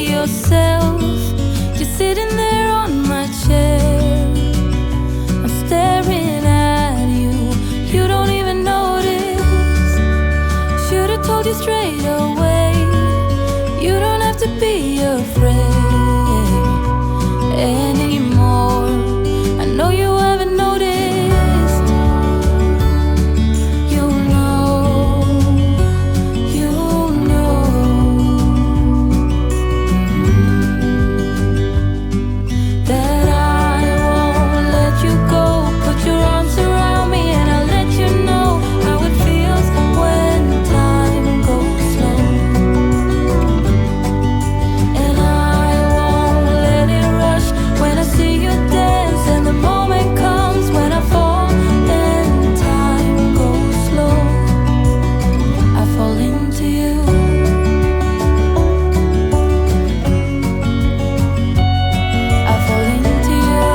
yourself. You're sitting there on my chair. I'm staring at you. You don't even notice. Should've told you straight away. You don't have to be afraid anymore. I know you haven't noticed. You know that I won't let you go. Put your arms around me and I'll let you know how it feels when time goes slow. And I won't let it rush when I see you dance, and the moment comes when I fall and time goes slow. I fall into you. I fall into you.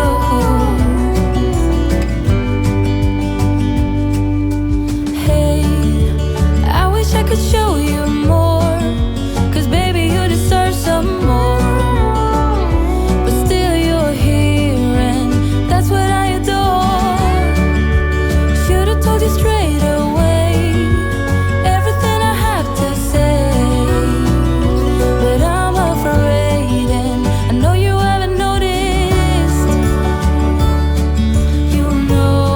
Hey, I wish I could show you more, 'cause baby you deserve some more. But still you're here and that's what I adore. Should've told you straight away everything I have to say, but I'm afraid and I know you haven't noticed. You know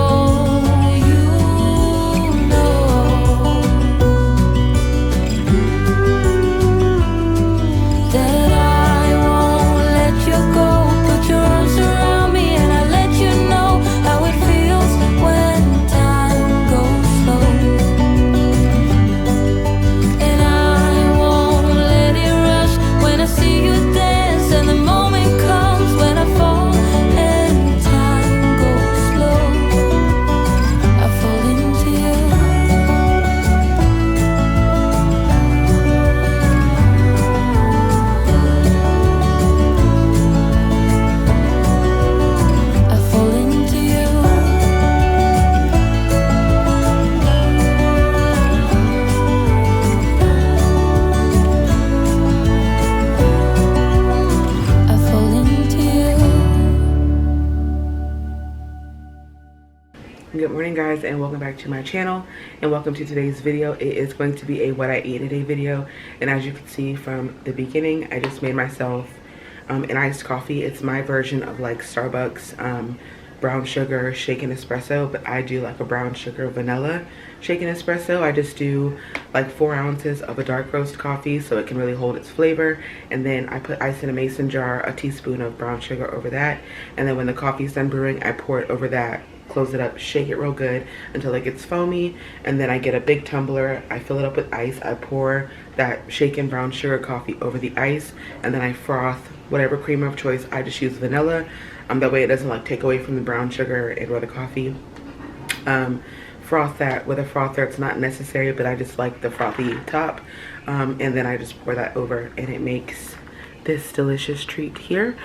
that I won't let you go. Put your arms around me and I'll let you know how it feels when time goes slow. And I won't let it rush when I see you dance, and the moment comes when I fall and time goes slow. I fall into you. I fall into you. I fall into you. Good morning guys, and welcome back to my channel, and welcome to today's video. It is going to be a what I eat in a day video, and as you can see from the beginning, I just made myself an iced coffee. It's my version of like Starbucks brown sugar shaken espresso, but I do like a brown sugar vanilla shaken espresso. I just do like 4 ounces of a dark roast coffee so it can really hold its flavor, and then I put ice in a mason jar, a teaspoon of brown sugar over that, and then when the coffee's done brewing, I pour it over that, close it up, shake it real good until it gets foamy, and then I get a big tumbler, I fill it up with ice, I pour that shaken brown sugar coffee over the ice, and then I froth whatever creamer of choice. I just use vanilla, that way it doesn't like take away from the brown sugar and or the coffee. Froth that with a frother. It's not necessary, but I just like the frothy top, and then I just pour that over and it makes this delicious treat here.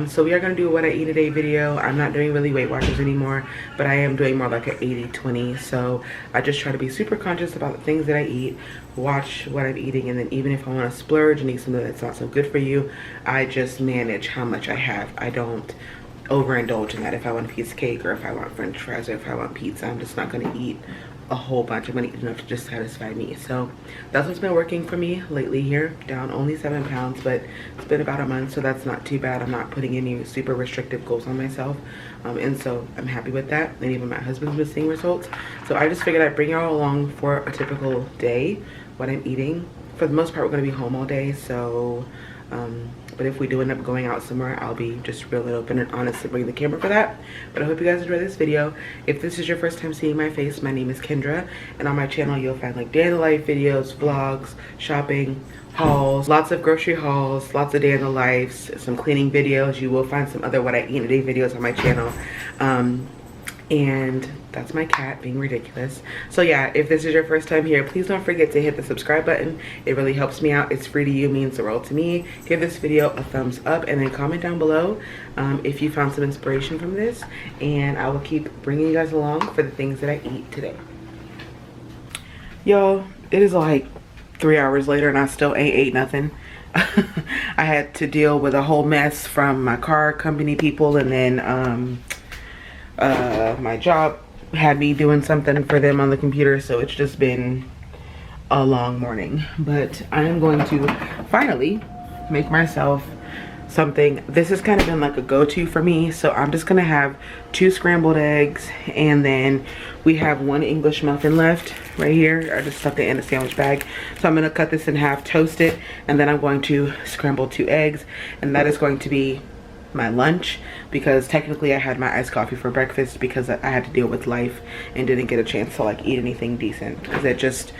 So we are going to do a what I eat a day video. I'm not doing really Weight Watchers anymore, but I am doing more like an 80-20. So I just try to be super conscious about the things that I eat, watch what I'm eating, and then even if I want to splurge and eat something that's not so good for you, I just manage how much I have. I don't overindulge in that. If I want a piece of cake or if I want french fries or if I want pizza, I'm just not going to eat a whole bunch. I'm going to eat enough to just satisfy me. So that's what's been working for me lately here. Down only 7 pounds, but it's been about a month, so that's not too bad. I'm not putting any super restrictive goals on myself, and so I'm happy with that. And even my husband's been seeing results. So I just figured I'd bring y'all along for a typical day, what I'm eating. For the most part, we're going to be home all day, so but if we do end up going out somewhere, I'll be just real open and honest to bring the camera for that. But I hope you guys enjoy this video. If this is your first time seeing my face, my name is Kendra, and on my channel you'll find like day in the life videos, vlogs, shopping, hauls, lots of grocery hauls, lots of day in the lives, some cleaning videos. You will find some other what I eat in a day videos on my channel. And that's my cat being ridiculous. So yeah, if this is your first time here, please don't forget to hit the subscribe button. It really helps me out. It's free to you, means the world to me. Give this video a thumbs up and then comment down below if you found some inspiration from this, and I will keep bringing you guys along for the things that I eat today. Yo, it is like 3 hours later and I still ain't ate nothing. I had to deal with a whole mess from my car company people, and then my job had me doing something for them on the computer, so it's just been a long morning. But I am going to finally make myself something. This has kind of been like a go-to for me, so I'm just gonna have 2 scrambled eggs, and then we have 1 English muffin left right here. I just stuffed it in a sandwich bag, so I'm gonna cut this in half, toast it, and then I'm going to scramble 2 eggs, and that is going to be my lunch, because technically I had my iced coffee for breakfast because I had to deal with life and didn't get a chance to like eat anything decent, because it just,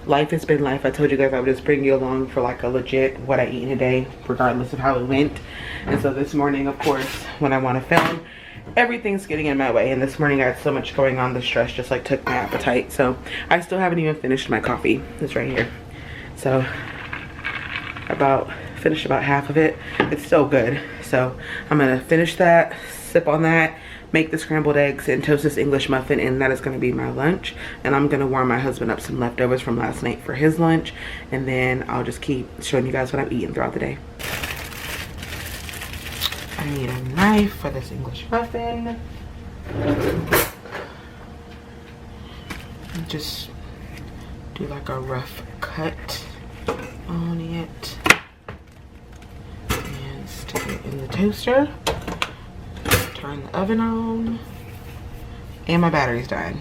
life has been life. I told you guys I would just bring you along for like a legit what I eat in a day, regardless of how it went. And so this morning, of course, when I want to film, everything's getting in my way. And this morning I had so much going on, the stress just like took my appetite. So I still haven't even finished my coffee. It's right here. So finished about half of it. It's so good. So I'm gonna finish that, sip on that, make the scrambled eggs, and toast this English muffin, and that is going to be my lunch. And I'm going to warm my husband up some leftovers from last night for his lunch, and then I'll just keep showing you guys what I'm eating throughout the day. I need a knife for this English muffin. Just do like a rough cut on it and stick it in the toaster. Turn the oven on, and my battery's dying.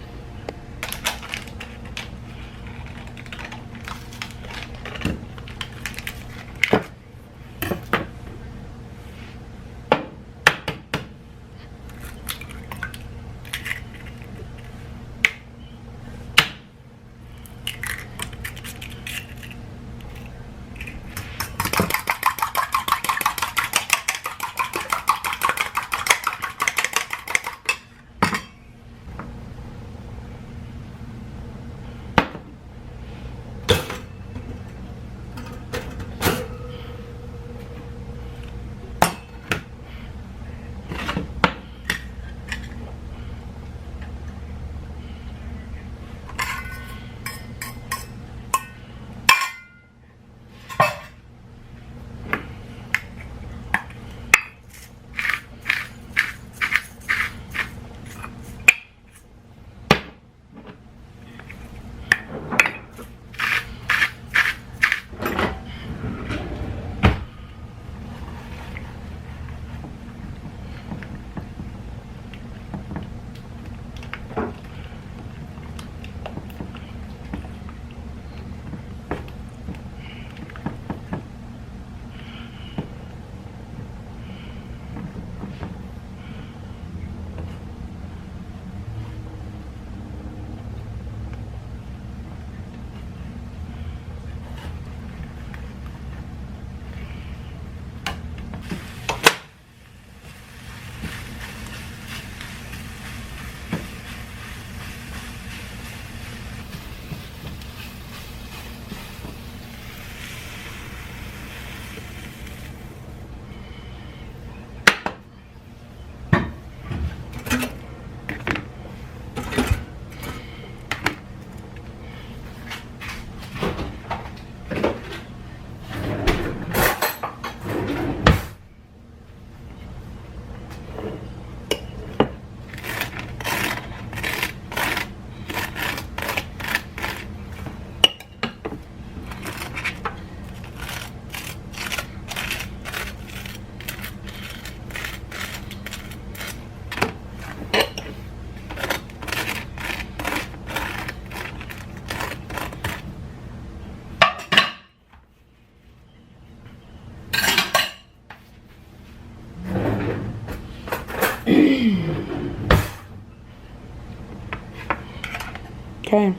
Okay,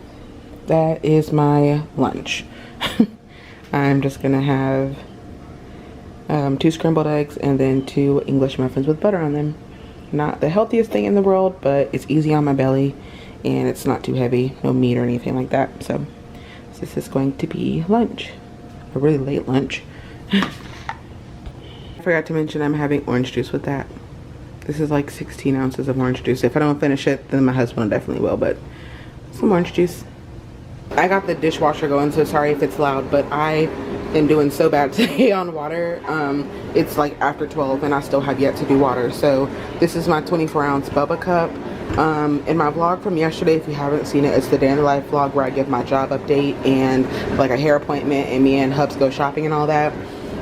that is my lunch. I'm just gonna have 2 scrambled eggs and then 2 English muffins with butter on them. Not the healthiest thing in the world, but it's easy on my belly and it's not too heavy, no meat or anything like that. So this is going to be lunch, a really late lunch. I forgot to mention I'm having orange juice with that. This is like 16 ounces of orange juice. If I don't finish it, then my husband definitely will, but some orange juice. I got the dishwasher going, so sorry if it's loud, but I and doing so bad today on water. It's like after 12 and I still have yet to do water. So this is my 24-ounce Bubba cup. In my vlog from yesterday, if you haven't seen it, it's the day in the life vlog where I give my job update and like a hair appointment, and me and Hubs go shopping and all that.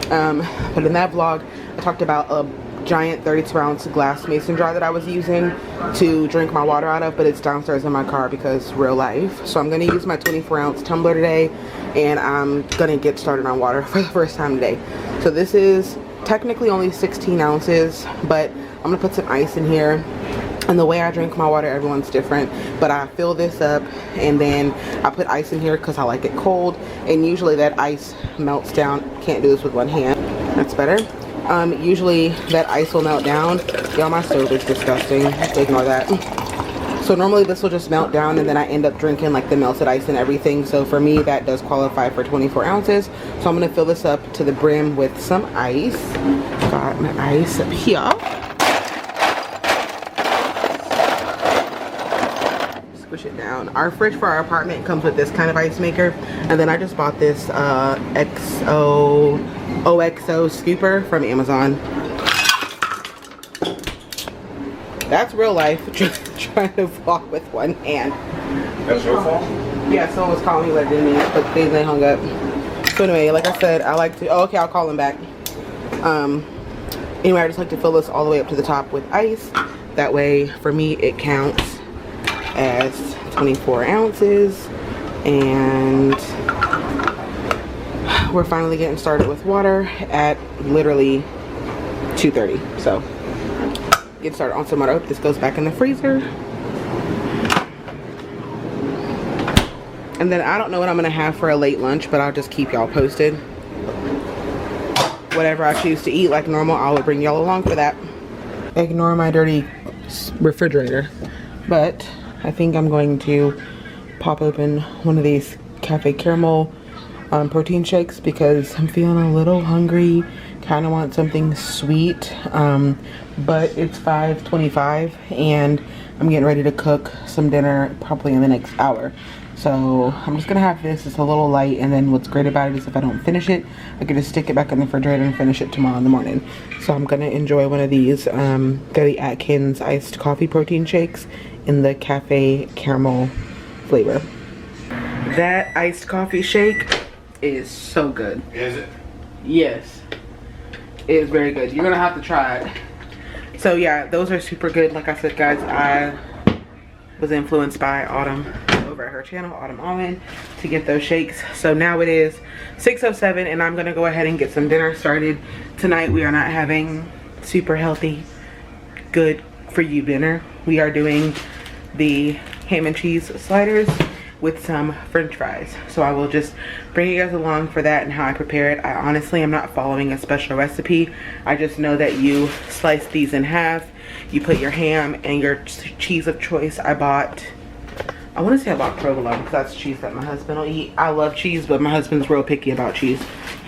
But in that vlog, I talked about a giant 32-ounce glass mason jar that I was using to drink my water out of, but it's downstairs in my car because real life. So I'm going to use my 24-ounce tumbler today, and I'm going to get started on water for the first time today. So this is technically only 16 ounces, but I'm going to put some ice in here. And the way I drink my water, everyone's different, but I fill this up and then I put ice in here because I like it cold, and usually that ice melts down. Can't do this with one hand. That's better. Usually that ice will melt down. Y'all, my stove is disgusting. Just ignore that. So normally this will just melt down, and then I end up drinking like the melted ice and everything. So for me, that does qualify for 24 ounces. So I'm going to fill this up to the brim with some ice. Got my ice up here. Squish it down. Our fridge for our apartment comes with this kind of ice maker, and then I just bought this OXO scooper from Amazon. That's real life. Trying to vlog with one hand. That's your fault? Yeah, someone was calling me, but didn't mean it, but they hung up. So anyway, like I said, I like to, oh, okay, I'll call them back. Anyway, I just like to fill this all the way up to the top with ice. That way, for me, it counts as 24 ounces. And we're finally getting started with water at literally 2:30. So get started on some water. This goes back in the freezer. And then I don't know what I'm gonna have for a late lunch, but I'll just keep y'all posted. Whatever I choose to eat like normal, I will bring y'all along for that. Ignore my dirty refrigerator, but I think I'm going to pop open one of these cafe caramel protein shakes because I'm feeling a little hungry. Kind of want something sweet, but it's 5:25 and I'm getting ready to cook some dinner probably in the next hour. So I'm just gonna have this. It's a little light, and then what's great about it is if I don't finish it, I can just stick it back in the refrigerator and finish it tomorrow in the morning. So I'm gonna enjoy one of these. They're the Atkins iced coffee protein shakes in the cafe caramel flavor. That iced coffee shake is so good. Is it? Yes, it is very good. You're gonna have to try it. So yeah, those are super good. Like I said, guys, I was influenced by Autumn over at her channel, Autumn Almond, to get those shakes. So now it is 6:07 and I'm gonna go ahead and get some dinner started. Tonight we are not having super healthy, good for you dinner. We are doing the ham and cheese sliders with some french fries. So I will just bring you guys along for that and how I prepare it. I honestly am not following a special recipe. I just know that you slice these in half, you put your ham and your cheese of choice. I want to say I bought provolone because that's cheese that my husband will eat. I love cheese, but my husband's real picky about cheese.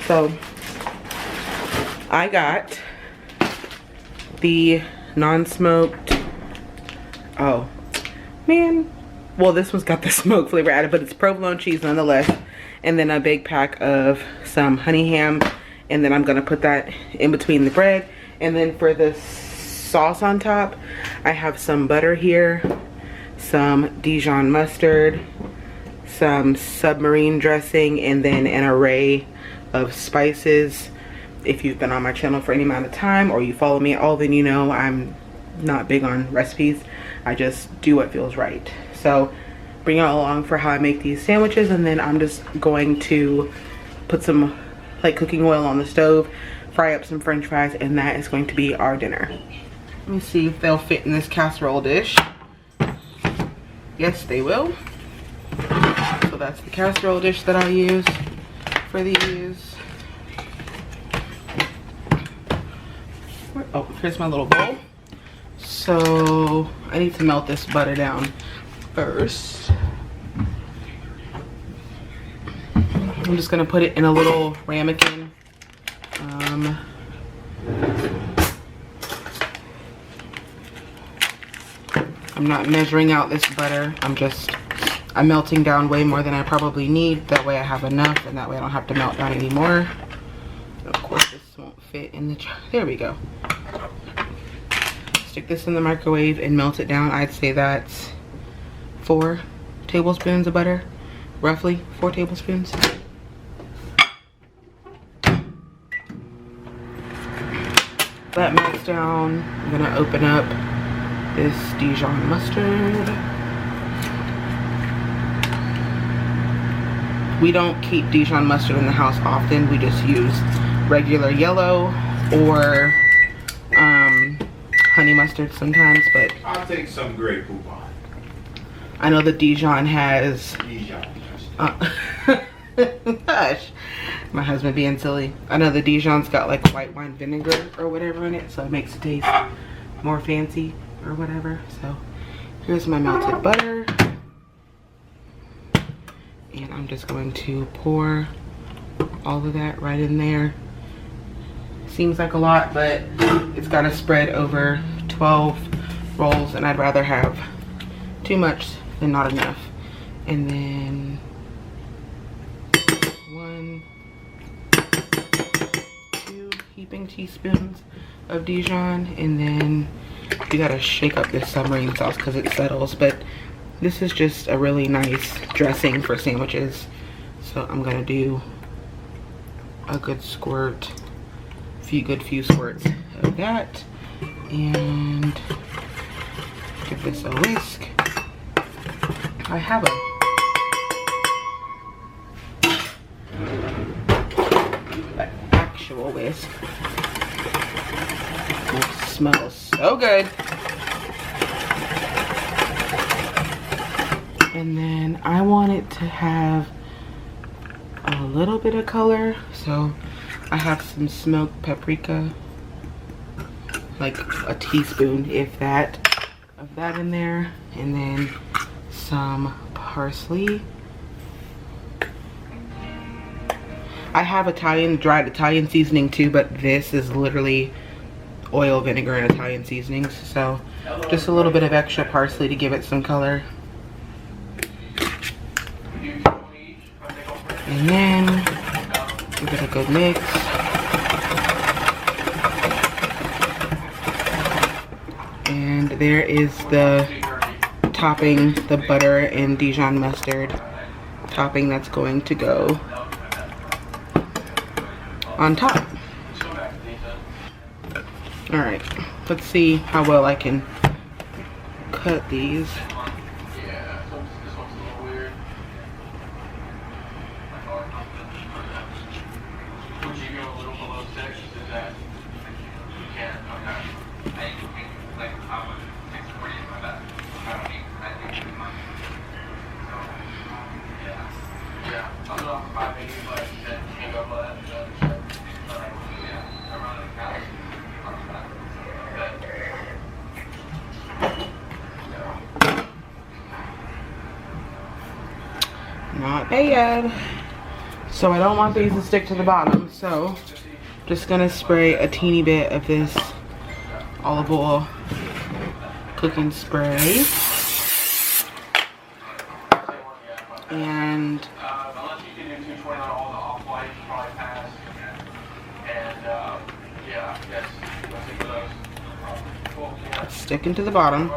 So I got the non-smoked, oh man, well this one's got the smoke flavor added, but it's provolone cheese nonetheless. And then a big pack of some honey ham, and then I'm gonna put that in between the bread. And then for the sauce on top, I have some butter here, some Dijon mustard, some submarine dressing, and then an array of spices. If you've been on my channel for any amount of time or you follow me at all, then you know I'm not big on recipes. I just do what feels right. So bring y'all along for how I make these sandwiches, and then I'm just going to put some like cooking oil on the stove, fry up some french fries, and that is going to be our dinner. Let me see if they'll fit in this casserole dish. Yes, they will. So that's the casserole dish that I use for these. Oh, here's my little bowl. So I need to melt this butter down first. I'm just gonna put it in a little ramekin. I'm not measuring out this butter. I'm just I'm melting down way more than I probably need. That way I have enough, and that way I don't have to melt down anymore. Of course, this won't fit in the jar. There we go. Stick this in the microwave and melt it down. I'd say that's 4 tablespoons of butter, roughly 4 tablespoons. That melts down. I'm gonna open up this Dijon mustard. We don't keep Dijon mustard in the house often. We just use regular yellow or honey mustard sometimes, but I'll take some Grey Poupon. I know the Dijon has Dijon. Gosh, my husband being silly. I know the Dijon's got like white wine vinegar or whatever in it, so it makes it taste more fancy or whatever. So here's my melted butter, and I'm just going to pour all of that right in there. Seems like a lot, but it's got to spread over 12 rolls, and I'd rather have too much than not enough. And then 1, 2 heaping teaspoons of Dijon, and then you gotta shake up this submarine sauce because it settles, but this is just a really nice dressing for sandwiches. So I'm gonna do a good squirt, few squirts of that, and give this a whisk. I have an actual whisk. It smells so good. And then I want it to have a little bit of color, so I have some smoked paprika, like a teaspoon, if that, of that in there, and then some parsley. I have dried Italian seasoning too, but this is literally oil, vinegar, and Italian seasonings, so just a little bit of extra parsley to give it some color. And then give it a good mix. And there is the topping, the butter and Dijon mustard topping that's going to go on top. Alright, let's see how well I can cut these. Not bad. So I don't want these to stick to the bottom, so just gonna spray a teeny bit of this olive oil cooking spray. And it's sticking to the bottom.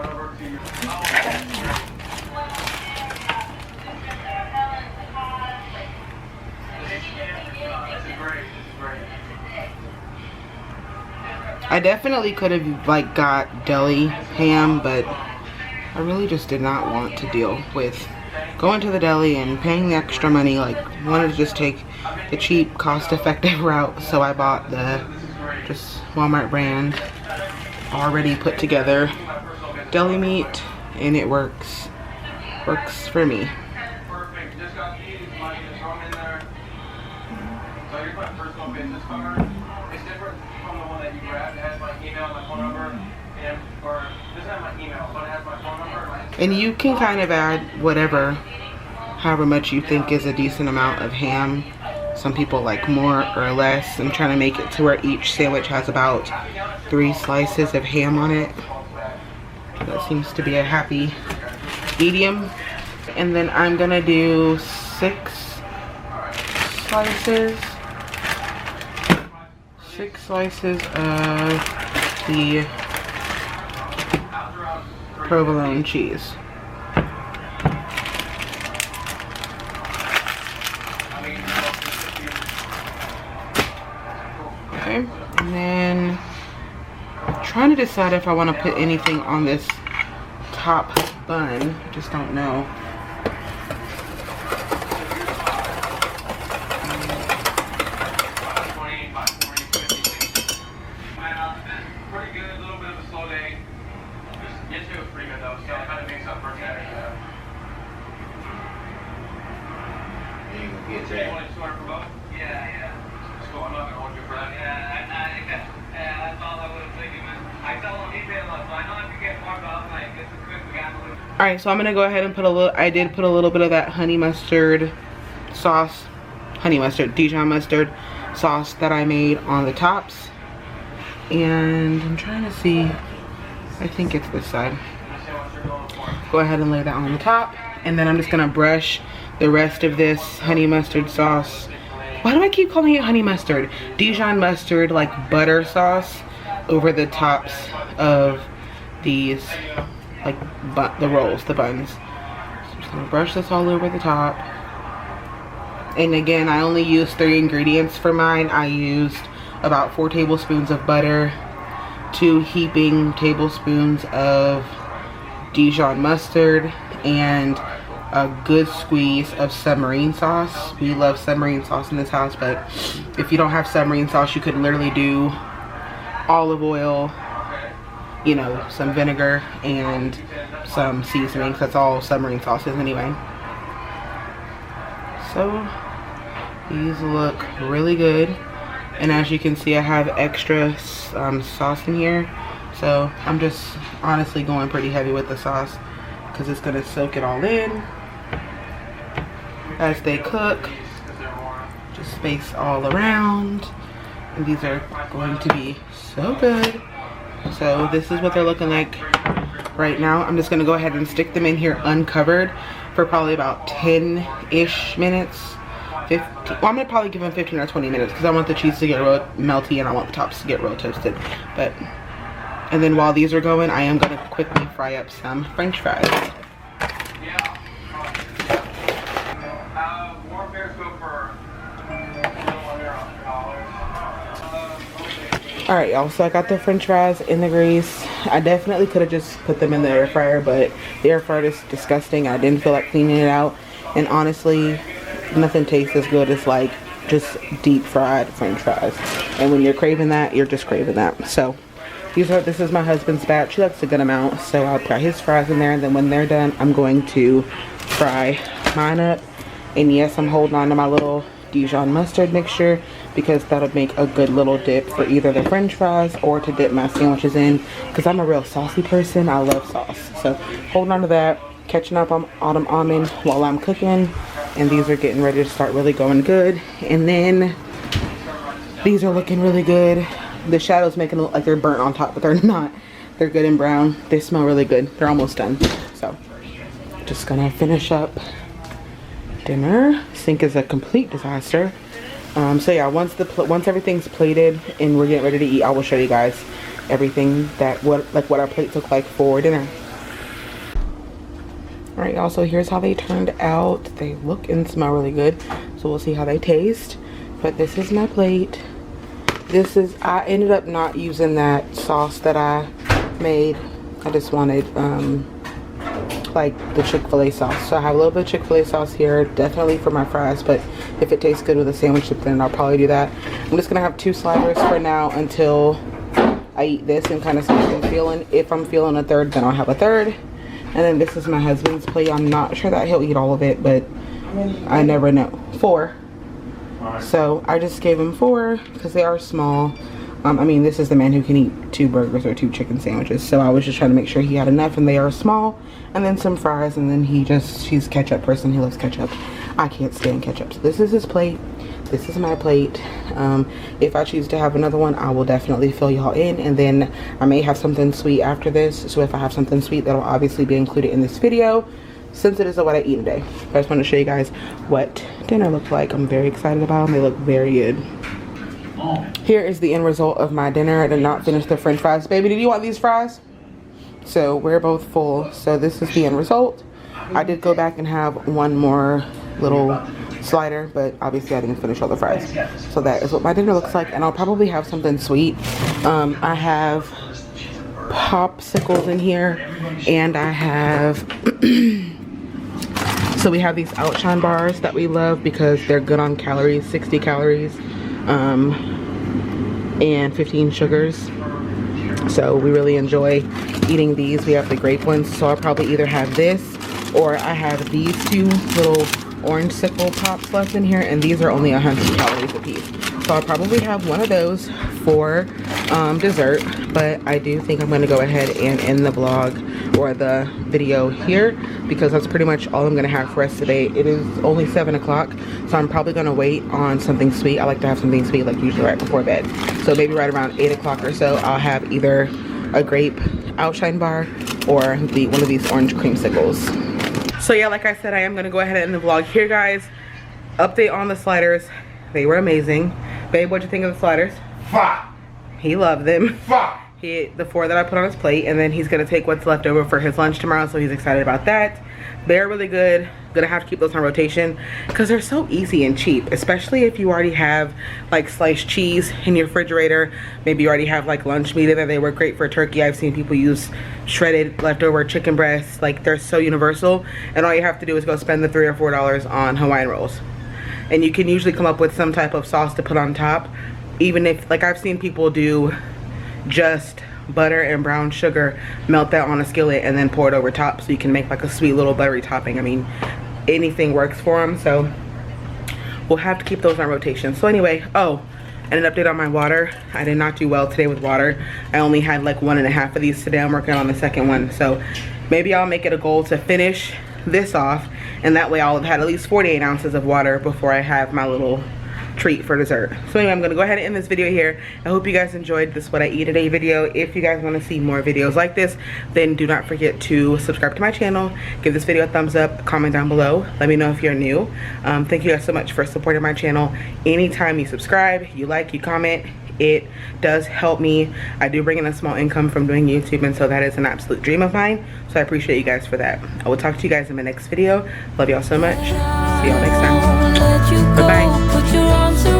I definitely could have like got deli ham, but I really just did not want to deal with going to the deli and paying the extra money. Like, wanted to just take the cheap, cost-effective route, so I bought the just Walmart brand already put together deli meat, and it works for me. And you can kind of add however much you think is a decent amount of ham. Some people like more or less. I'm trying to make it to where each sandwich has about 3 slices of ham on it. That seems to be a happy medium. And then I'm gonna do 6 slices. 6 slices of the provolone cheese. Okay, and then I'm trying to decide if I want to put anything on this top bun. Just don't know. Alright, so I'm gonna go ahead and put a little, I did put a little bit of that honey mustard sauce, Dijon mustard sauce that I made on the tops. And I'm trying to see, I think it's this side. Go ahead and lay that on the top. And then I'm just gonna brush the rest of this honey mustard sauce. Why do I keep calling it honey mustard? Dijon mustard, like butter sauce, over the tops of these, like the rolls, the buns. So I'm just gonna brush this all over the top. And again, I only used 3 ingredients for mine. I used about 4 tablespoons of butter, 2 heaping tablespoons of Dijon mustard, and a good squeeze of submarine sauce. We love submarine sauce in this house, but if you don't have submarine sauce, you could literally do olive oil, you know, some vinegar and some seasonings. That's all submarine sauce is anyway. So these look really good, and as you can see, I have extra sauce in here, so I'm just honestly going pretty heavy with the sauce because it's gonna soak it all in as they cook. Just space all around, and these are going to be so good. So this is what they're looking like right now. I'm just gonna go ahead and stick them in here uncovered for probably about 10-ish minutes. 15, well, I'm gonna probably give them 15 or 20 minutes because I want the cheese to get real melty and I want the tops to get real toasted. And then while these are going, I am gonna quickly fry up some French fries. Alright, y'all, so I got the French fries in the grease. I definitely could have just put them in the air fryer, but the air fryer is disgusting. I didn't feel like cleaning it out, and honestly, nothing tastes as good as like just deep fried French fries. And when you're craving that, you're just craving that. So this is my husband's batch. He likes a good amount, so I'll fry his fries in there, and then when they're done, I'm going to fry mine up. And yes, I'm holding on to my little Dijon mustard mixture because that'll make a good little dip for either the French fries or to dip my sandwiches in, because I'm a real saucy person. I love sauce. So holding on to that, catching up on autumn almond while I'm cooking, and these are getting ready to start really going good. And then these are looking really good. The shadows making it look like they're burnt on top, but they're not. They're good and brown. They smell really good. They're almost done. So just gonna finish up dinner. Sink is a complete disaster. So yeah, once everything's plated and we're getting ready to eat, I will show you guys everything that what our plates look like for dinner. All right, y'all, so here's how they turned out. They look and smell really good, so we'll see how they taste. But this is my plate. I ended up not using that sauce that I made. I just wanted like the Chick-fil-A sauce. So I have a little bit of Chick-fil-A sauce here, definitely for my fries, but if it tastes good with a sandwich dip, then I'll probably do that. I'm just gonna have 2 sliders for now until I eat this and kind of see what I'm feeling. If I'm feeling a third, then I'll have a third. And then this is my husband's plate. I'm not sure that he'll eat all of it, but I never know. 4. So I just gave him 4 because they are small. I mean, this is the man who can eat 2 burgers or 2 chicken sandwiches. So I was just trying to make sure he had enough, and they are small. And then some fries, and then he's a ketchup person. He loves ketchup. I can't stand ketchup. So this is his plate. This is my plate. If I choose to have another one, I will definitely fill y'all in, and then I may have something sweet after this. So if I have something sweet, that'll obviously be included in this video. since it is a what I eat today, I just want to show you guys what dinner looks like. I'm very excited about them. They look very good. Here is the end result of my dinner. I did not finish the french fries. Baby, did you want these fries? So we're both full. So this is the end result. I did go back and have one more little slider, but obviously I didn't finish all the fries. So that is what my dinner looks like, and I'll probably have something sweet. I have popsicles in here, and I have so we have these Outshine bars that we love because they're good on calories, 60 calories and 15 sugars. So we really enjoy eating these. We have the grape ones, so I'll probably either have this or I have these two little orange sickle pops left in here, and these are only 100 calories a piece. So I'll probably have one of those for dessert, but I do think I'm going to go ahead and end the vlog or the video here because that's pretty much all I'm going to have for us today. It is only 7 o'clock, so I'm probably going to wait on something sweet. I like to have something sweet like usually right before bed. So maybe right around 8 o'clock or so, I'll have either a grape Outshine bar or one of these orange creamsicles. So yeah, like I said, I am going to go ahead and end the vlog here, guys. Update on the sliders. They were amazing. Babe, what'd you think of the sliders? Fuck. He loved them. Fuck. He ate the 4 that I put on his plate, and then he's going to take what's left over for his lunch tomorrow, so he's excited about that. They're really good. Gonna have to keep those on rotation because they're so easy and cheap, especially if you already have like sliced cheese in your refrigerator. Maybe you already have like lunch meat in there. They work great for turkey. I've seen people use shredded leftover chicken breasts. Like, they're so universal, and all you have to do is go spend the $3 or $4 on Hawaiian rolls, and you can usually come up with some type of sauce to put on top. Even if, like, I've seen people do just butter and brown sugar, melt that on a skillet and then pour it over top, so you can make like a sweet little buttery topping. I mean, anything works for them, so we'll have to keep those on rotation. So anyway, oh, and an update on my water. I did not do well today with water. I only had like 1.5 of these today. I'm working on the second one, so maybe I'll make it a goal to finish this off, and that way I'll have had at least 48 ounces of water before I have my little treat for dessert. So anyway, I'm gonna go ahead and end this video here. I hope you guys enjoyed this what I eat today video. If you guys want to see more videos like this, then do not forget to subscribe to my channel, give this video a thumbs up, comment down below, let me know if you're new. Thank you guys so much for supporting my channel. Anytime you subscribe, you like, you comment, it does help me. I do bring in a small income from doing YouTube, and so that is an absolute dream of mine, so I appreciate you guys for that. I will talk to you guys in my next video. Love y'all so much. See y'all next time. Bye bye.